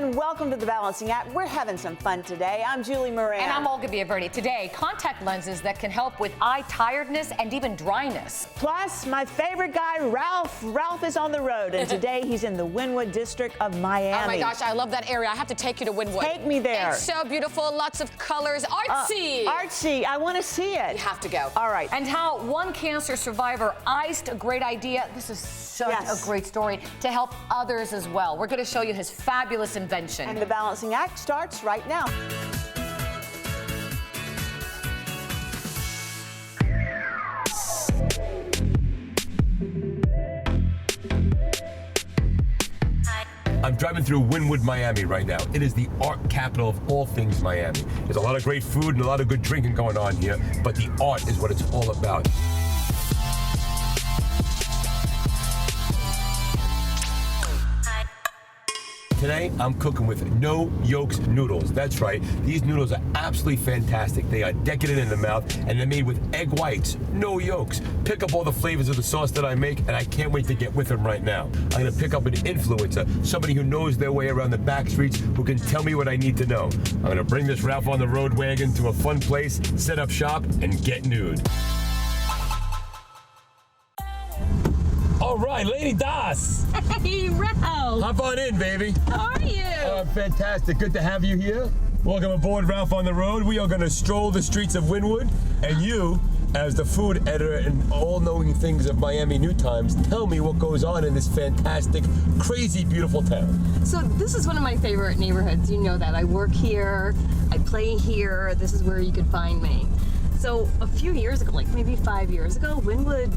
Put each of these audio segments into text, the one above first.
and welcome to The Balancing Act. We're having some fun today. I'm Julie Moran. And I'm Olga Biaverdi. Today, contact lenses that can help with eye tiredness and even dryness. Plus, my favorite guy, Ralph. Ralph is on the road, and today he's in the Wynwood district of Miami. Oh my gosh, I love that area. I have to take you to Wynwood. Take me there. It's so beautiful, lots of colors, artsy. Artsy, I want to see it. You have to go. All right. And how one cancer survivor iced a great idea. This is such a great story to help others as well. We're going to show you his fabulous invention. And The Balancing Act starts right now. I'm driving through Wynwood, Miami right now. It is the art capital of all things Miami. There's a lot of great food and a lot of good drinking going on here, but the art is what it's all about. Today, I'm cooking with No Yolks noodles. That's right, these noodles are absolutely fantastic. They are decadent in the mouth, and they're made with egg whites, no yolks. Pick up all the flavors of the sauce that I make, and I can't wait to get with them right now. I'm gonna pick up an influencer, somebody who knows their way around the back streets, who can tell me what I need to know. I'm gonna bring this Ralph on the Road wagon to a fun place, set up shop, and get nude. All right, Laine Doss. Hey, Ralph. Hop on in, baby. How are you? Fantastic. Good to have you here. Welcome aboard, Ralph on the Road. We are going to stroll the streets of Wynwood, and you, as the food editor and all-knowing things of Miami New Times, tell me what goes on in this fantastic, crazy, beautiful town. So this is one of my favorite neighborhoods. You know that. I work here. I play here. This is where you could find me. So a few years ago, like maybe 5 years ago, Wynwood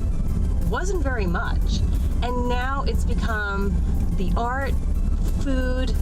wasn't very much. And now it's become the art, food,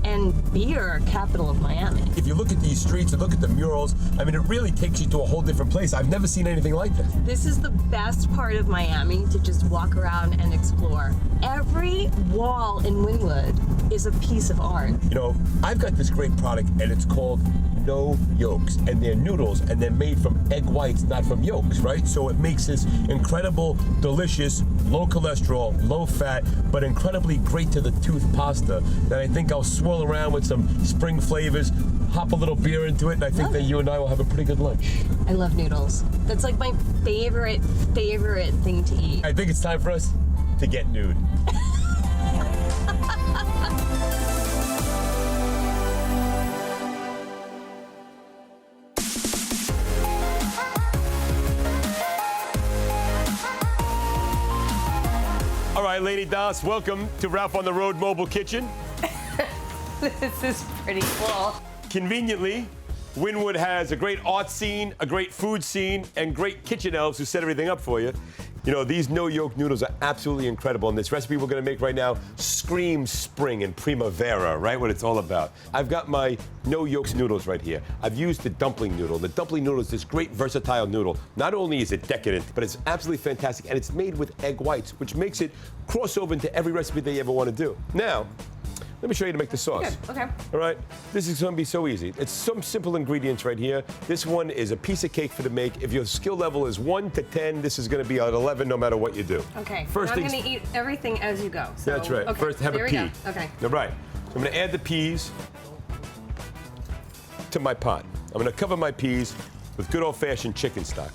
and beer capital of Miami. If you look at these streets and look at the murals, I mean, it really takes you to a whole different place. I've never seen anything like this. This is the best part of Miami to just walk around and explore. Every wall in Wynwood is a piece of art. You know, I've got this great product, and it's called No Yolks, and they're noodles, and they're made from egg whites, not from yolks, right? So it makes this incredible, delicious, low cholesterol, low fat, but incredibly great to the tooth pasta that I think I'll swirl around with some spring flavors, hop a little beer into it, and I think that you and I will have a pretty good lunch. I love noodles. That's like my favorite thing to eat. I think it's time for us to get nude. All right, Laine Doss, welcome to Ralph on the Road Mobile Kitchen. This is pretty cool. Conveniently, Wynwood has a great art scene, a great food scene, and great kitchen elves who set everything up for you. You know, these no yolk noodles are absolutely incredible, and this recipe we're gonna make right now screams spring and primavera, right? What it's all about. I've got my no yolks noodles right here. I've used the dumpling noodle. The dumpling noodle is this great versatile noodle. Not only is it decadent, but it's absolutely fantastic, and it's made with egg whites, which makes it cross over into every recipe they ever want to do. Now, let me show you to make the sauce. Good. Okay. All right, this is gonna be so easy. It's some simple ingredients right here. This one is a piece of cake for the make. If your skill level is 1 to 10, this is gonna be at 11 no matter what you do. Okay. First I'm things- gonna eat everything as you go. So, That's right. Okay. First, have there a we pea. go. Okay. All right. So I'm gonna add the peas to my pot. I'm gonna cover my peas with good old-fashioned chicken stock.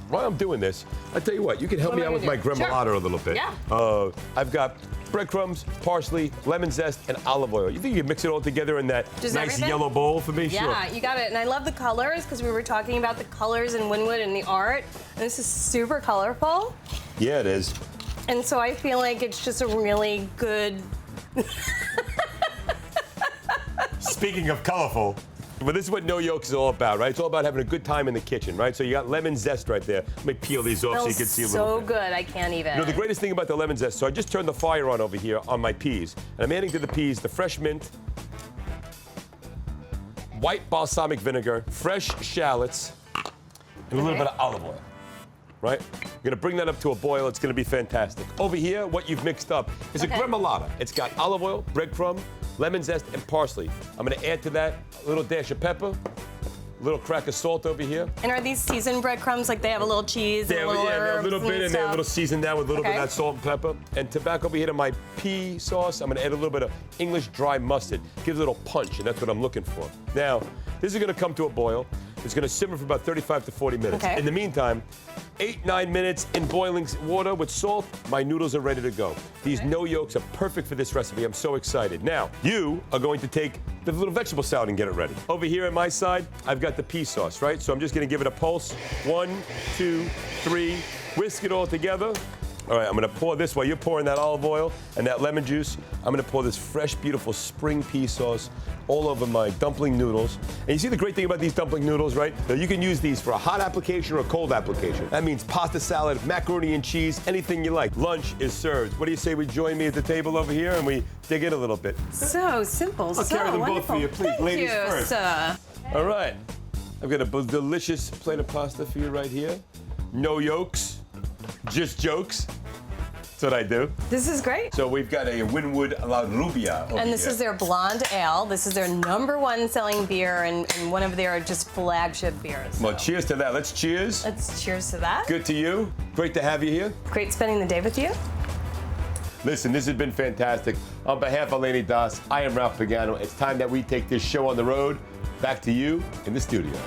While I'm doing this, I tell you what, you can help What me am out I with my gonna do? gremolata a little bit. Yeah. I've got breadcrumbs, parsley, lemon zest, and olive oil. You think you can mix it all together in that Just nice everything? yellow bowl for me? Yeah, Sure. you got it. And I love the colors because we were talking about the colors in Wynwood and the art. And this is super colorful. Yeah, it is. And so I feel like it's just a really good. Speaking of colorful, but this is what No Yolks is all about, right? It's all about having a good time in the kitchen, right? So you got lemon zest right there. Let me peel these off so you can see a little so bit. good. I can't even. You know, the greatest thing about the lemon zest, so I just turned the fire on over here on my peas, and I'm adding to the peas the fresh mint, white balsamic vinegar, fresh shallots, and a little bit of olive oil, right? You're gonna bring that up to a boil. It's gonna be fantastic. Over here, what you've mixed up is a gremolata. It's got olive oil, breadcrumb, lemon zest, and parsley. I'm gonna add to that a little dash of pepper, a little crack of salt over here. And are these seasoned breadcrumbs? Like they have a little cheese and a little herbs a little bit, and they're a little seasoned down with a little bit of that salt and pepper. And to back over here to my pea sauce, I'm gonna add a little bit of English dry mustard. Gives a little punch, and that's what I'm looking for. Now, this is gonna come to a boil. It's gonna simmer for about 35 to 40 minutes. Okay. In the meantime, 8-9 minutes in boiling water with salt, my noodles are ready to go. These no yolks are perfect for this recipe. I'm so excited. Now, you are going to take the little vegetable salad and get it ready. Over here on my side, I've got the pea sauce, right? So I'm just gonna give it a pulse. 1, 2, 3, whisk it all together. All right, I'm gonna pour this while you're pouring that olive oil and that lemon juice. I'm gonna pour this fresh, beautiful spring pea sauce all over my dumpling noodles. And you see the great thing about these dumpling noodles, right? Now you can use these for a hot application or a cold application. That means pasta salad, macaroni and cheese, anything you like. Lunch is served. What do you say we join me at the table over here and we dig in a little bit? So simple, I'll carry them both for you, please. Ladies first. Sir. All right. I've got a delicious plate of pasta for you right here. No yolks, just jokes. That's what I do. This is great. So we've got a Wynwood La Rubia over And this here. is their blonde ale. This is their #1 selling beer and one of their just flagship beers. Well, cheers to that. Let's cheers. Let's cheers to that. Good to you. Great to have you here. Great spending the day with you. Listen, this has been fantastic. On behalf of Laine Doss, I am Ralph Pagano. It's time that we take this show on the road. Back to you in the studio.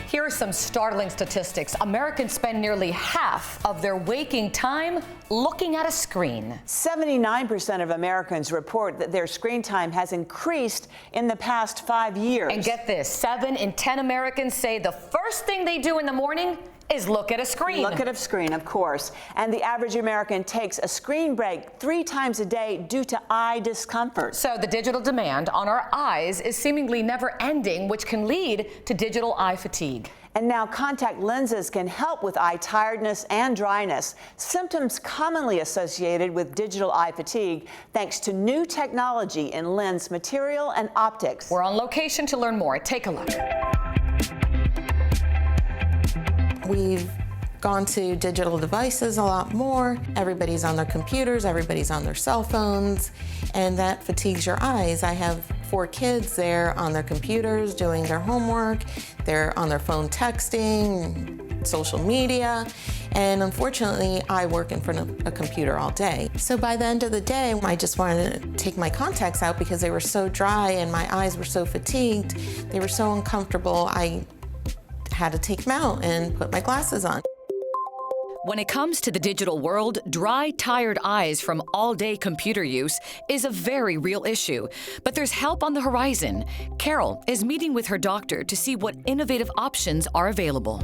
Here are some startling statistics. Americans spend nearly half of their waking time looking at a screen. 79% of Americans report that their screen time has increased in the past 5 years. And get this, 7 in 10 Americans say the first thing they do in the morning is look at a screen. Look at a screen, of course. And the average American takes a screen break 3 times a day due to eye discomfort. So the digital demand on our eyes is seemingly never ending, which can lead to digital eye fatigue. And now contact lenses can help with eye tiredness and dryness, symptoms commonly associated with digital eye fatigue, thanks to new technology in lens material and optics. We're on location to learn more. Take a look. We've gone to digital devices a lot more. Everybody's on their computers, everybody's on their cell phones, and that fatigues your eyes. I have 4 kids, they're on their computers doing their homework, they're on their phone texting, social media, and unfortunately, I work in front of a computer all day. So by the end of the day, I just wanted to take my contacts out because they were so dry and my eyes were so fatigued, they were so uncomfortable, I had to take them out and put my glasses on. When it comes to the digital world, dry, tired eyes from all-day computer use is a very real issue. But there's help on the horizon. Carol is meeting with her doctor to see what innovative options are available.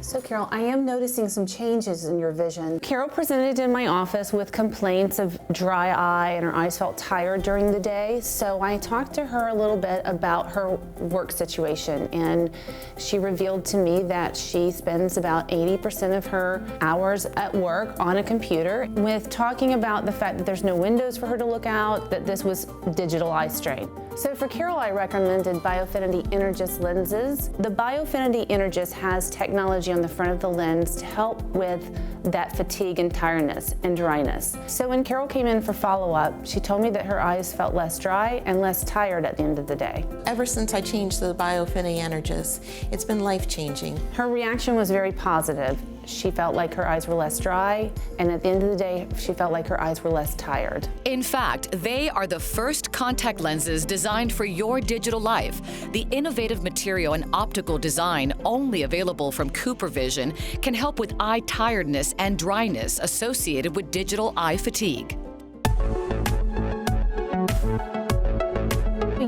So Carol, I am noticing some changes in your vision. Carol presented in my office with complaints of dry eye and her eyes felt tired during the day. So I talked to her a little bit about her work situation, and she revealed to me that she spends about 80% of her hours at work on a computer, with talking about the fact that there's no windows for her to look out, that this was digital eye strain. So for Carol, I recommended Biofinity Energys lenses. The Biofinity Energys has technology on the front of the lens to help with that fatigue and tiredness and dryness. So when Carol came in for follow-up, she told me that her eyes felt less dry and less tired at the end of the day. Ever since I changed to the Biofinity Energys, it's been life-changing. Her reaction was very positive. She felt like her eyes were less dry, and at the end of the day, she felt like her eyes were less tired. In fact, they are the first contact lenses designed for your digital life. The innovative material and optical design, only available from CooperVision, can help with eye tiredness and dryness associated with digital eye fatigue.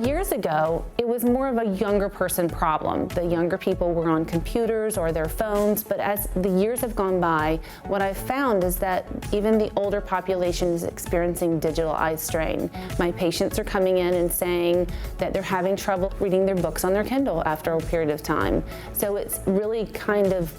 Years ago, it was more of a younger person problem. The younger people were on computers or their phones, but as the years have gone by, what I've found is that even the older population is experiencing digital eye strain. My patients are coming in and saying that they're having trouble reading their books on their Kindle after a period of time. So it's really kind of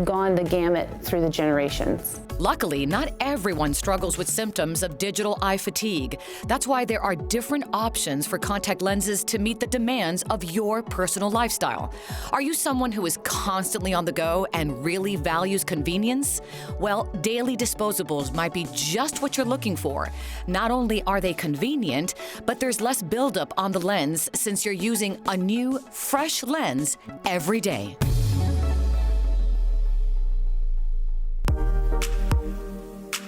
gone the gamut through the generations. Luckily, not everyone struggles with symptoms of digital eye fatigue. That's why there are different options for contact lenses to meet the demands of your personal lifestyle. Are you someone who is constantly on the go and really values convenience? Well, daily disposables might be just what you're looking for. Not only are they convenient, but there's less buildup on the lens since you're using a new, fresh lens every day.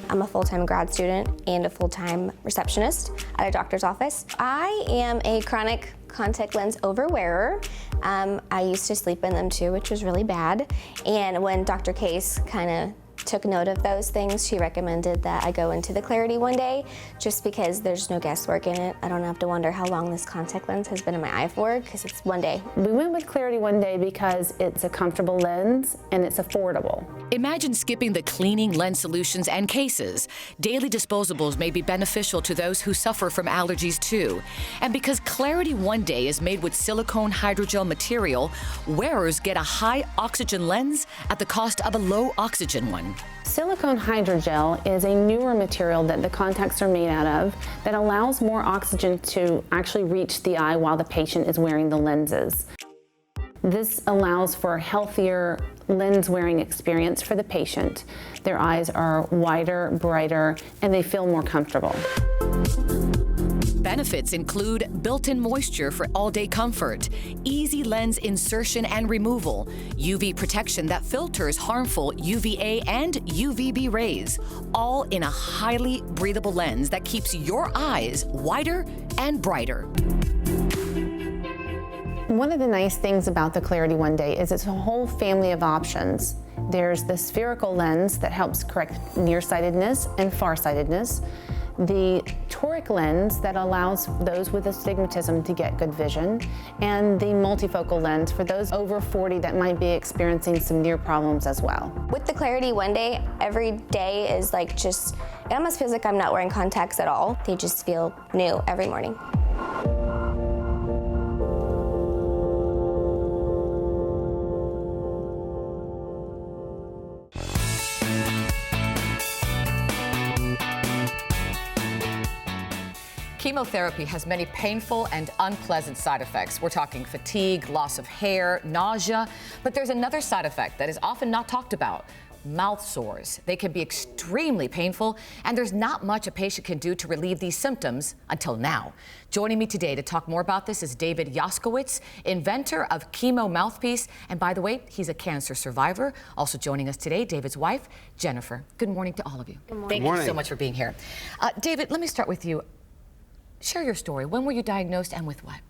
I'm a full-time grad student and a full-time receptionist at a doctor's office. I am a chronic contact lens overwearer. I used to sleep in them too, which was really bad. And when Dr. Case kind of took note of those things, she recommended that I go into the Clarity One Day, just because there's no guesswork in it. I don't have to wonder how long this contact lens has been in my eye for, because it's one day. We went with Clarity One Day because it's a comfortable lens and it's affordable. Imagine skipping the cleaning lens solutions and cases. Daily disposables may be beneficial to those who suffer from allergies too. And because Clarity One Day is made with silicone hydrogel material, wearers get a high oxygen lens at the cost of a low oxygen one. Silicone hydrogel is a newer material that the contacts are made out of that allows more oxygen to actually reach the eye while the patient is wearing the lenses. This allows for a healthier lens wearing experience for the patient. Their eyes are wider, brighter, and they feel more comfortable. Benefits include built-in moisture for all-day comfort, easy lens insertion and removal, UV protection that filters harmful UVA and UVB rays, all in a highly breathable lens that keeps your eyes wider and brighter. One of the nice things about the Clarity One Day is it's a whole family of options. There's the spherical lens that helps correct nearsightedness and farsightedness, the toric lens that allows those with astigmatism to get good vision, and the multifocal lens for those over 40 that might be experiencing some near problems as well. With the Clarity One Day, every day is like just, it almost feels like I'm not wearing contacts at all. They just feel new every morning. Chemotherapy has many painful and unpleasant side effects. We're talking fatigue, loss of hair, nausea, but there's another side effect that is often not talked about: mouth sores. They can be extremely painful, and there's not much a patient can do to relieve these symptoms until now. Joining me today to talk more about this is David Yoskowitz, inventor of Chemo Mouthpiece, and by the way, he's a cancer survivor. Also joining us today, David's wife, Jennifer. Good morning to all of you. Good morning. Thank you so much for being here. David, let me start with you. Share your story. When were you diagnosed and with what?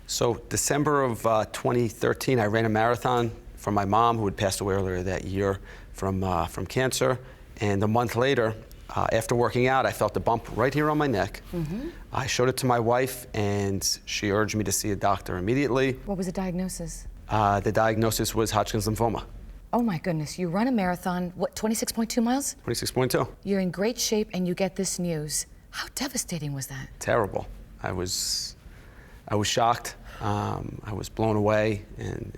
So December of 2013, I ran a marathon for my mom, who had passed away earlier that year from cancer. And a month later, after working out, I felt a bump right here on my neck. Mm-hmm. I showed it to my wife, and she urged me to see a doctor immediately. What was the diagnosis? The diagnosis was Hodgkin's lymphoma. Oh my goodness, you run a marathon, what, 26.2 miles? 26.2. You're in great shape and you get this news. How devastating was that? Terrible. I was shocked. I was blown away, and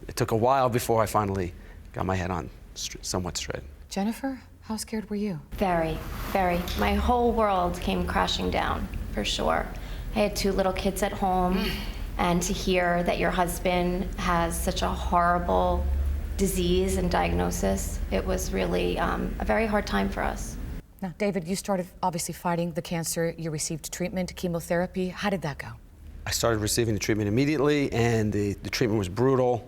it took a while before I finally got my head on somewhat straight. Jennifer, how scared were you? Very, very. My whole world came crashing down, for sure. I had 2 little kids at home, and to hear that your husband has such a horrible disease and diagnosis, it was really a very hard time for us. Now, David, you started obviously fighting the cancer. You received treatment, chemotherapy. How did that go? I started receiving the treatment immediately, and the treatment was brutal.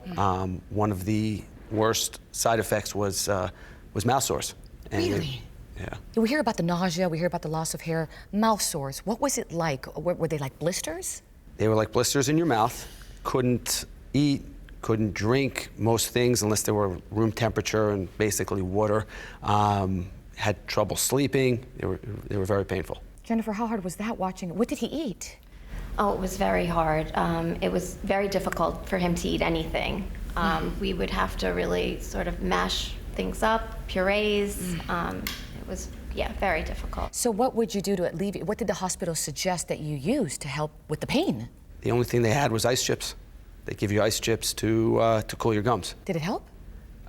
One of the worst side effects was mouth sores. And Really? Yeah. We hear about the nausea, we hear about the loss of hair, mouth sores. What was it like? Were they like blisters? They were like blisters in your mouth. Couldn't eat, couldn't drink most things unless they were room temperature and basically water. Had trouble sleeping. They were very painful. Jennifer, how hard was that watching? What did he eat? Oh, it was very hard. It was very difficult for him to eat anything. We would have to really sort of mash things up, purees. It was, yeah, very difficult. So what would you do to alleviate? What did the hospital suggest that you use to help with the pain? The only thing they had was ice chips. They give you ice chips to cool your gums. Did it help?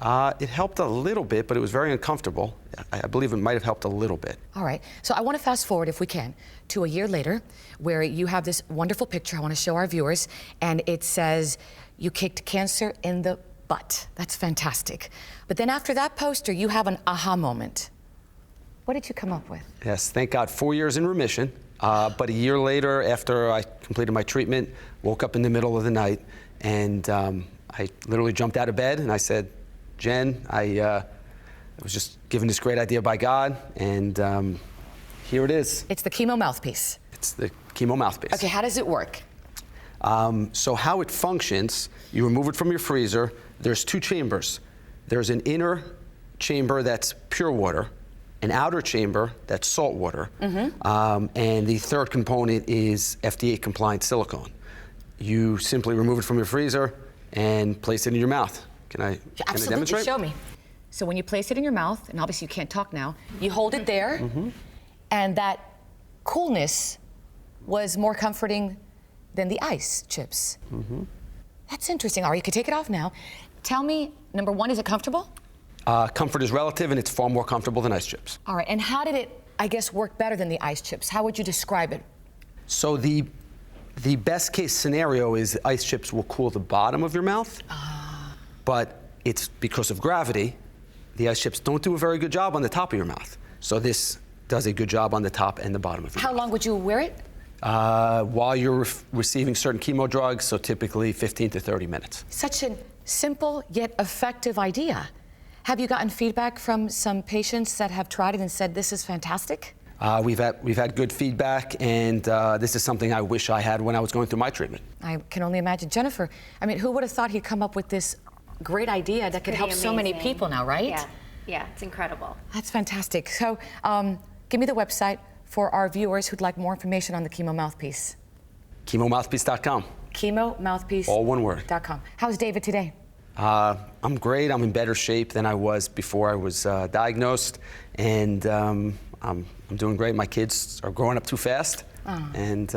It helped a little bit, but it was very uncomfortable. I believe it might have helped a little bit. All right, so I want to fast forward, if we can, to a year later, where you have this wonderful picture I want to show our viewers, and it says, you kicked cancer in the butt. That's fantastic. But then after that poster, you have an aha moment. What did you come up with? Yes, thank God, 4 years in remission. But a year later, after I completed my treatment, woke up in the middle of the night, and I literally jumped out of bed, and I said, Jen, I was just given this great idea by God, and here it is. It's the Chemo Mouthpiece. It's the Chemo Mouthpiece. Okay, how does it work? So how it functions, you remove it from your freezer. There's 2 chambers. There's an inner chamber that's pure water, an outer chamber that's salt water, and the third component is FDA-compliant silicone. You simply remove it from your freezer and place it in your mouth. Can I demonstrate? Show me. So when you place it in your mouth, and obviously you can't talk now, you hold it there, and that coolness was more comforting than the ice chips. That's interesting. All right, you can take it off now. Tell me, number one, is it comfortable? Comfort is relative, and it's far more comfortable than ice chips. All right, and how did it, I guess, work better than the ice chips? How would you describe it? So the best case scenario is ice chips will cool the bottom of your mouth, but it's because of gravity, the ice chips don't do a very good job on the top of your mouth. So this does a good job on the top and the bottom of your mouth. How long would you wear it? While you're receiving certain chemo drugs, so typically 15 to 30 minutes. Such a simple yet effective idea. Have you gotten feedback from some patients that have tried it and said this is fantastic? We've had good feedback, and this is something I wish I had when I was going through my treatment. I can only imagine. Jennifer, I mean, who would have thought he'd come up with this great idea that could help so many people now, right? Yeah, it's incredible. That's fantastic. So give me the website for our viewers who'd like more information on the Chemo Mouthpiece. ChemoMouthpiece.com. ChemoMouthpiece. All one word. .com. How's David today? I'm great. I'm in better shape than I was before I was diagnosed, and I'm doing great. My kids are growing up too fast, and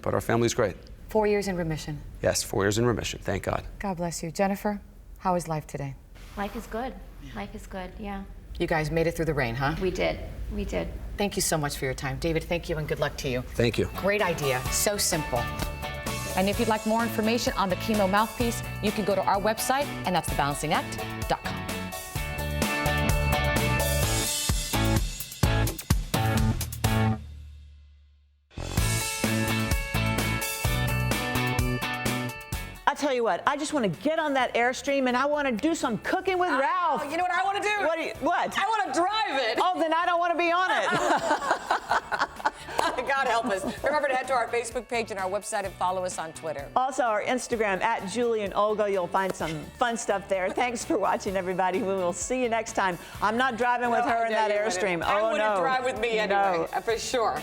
but our family's great. 4 years in remission. Yes, 4 years in remission. Thank God. God bless you. Jennifer, how is life today? Life is good. Life is good, yeah. You guys made it through the rain, huh? We did. We did. Thank you so much for your time. David, thank you and good luck to you. Thank you. Great idea. So simple. And if you'd like more information on the Chemo Mouthpiece, you can go to our website, and that's thebalancingact.com. I tell you what, I just want to get on that Airstream and I want to do some cooking with Ralph. You know what I want to do? What? I want to drive it. Oh, then I don't want to be on it. God help us. Remember to head to our Facebook page and our website and follow us on Twitter. Also, our Instagram, @JulianOlga. You'll find some fun stuff there. Thanks for watching, everybody. We will see you next time. I'm not driving with her in that Airstream. I Oh, wouldn't no. drive with me anyway, for sure.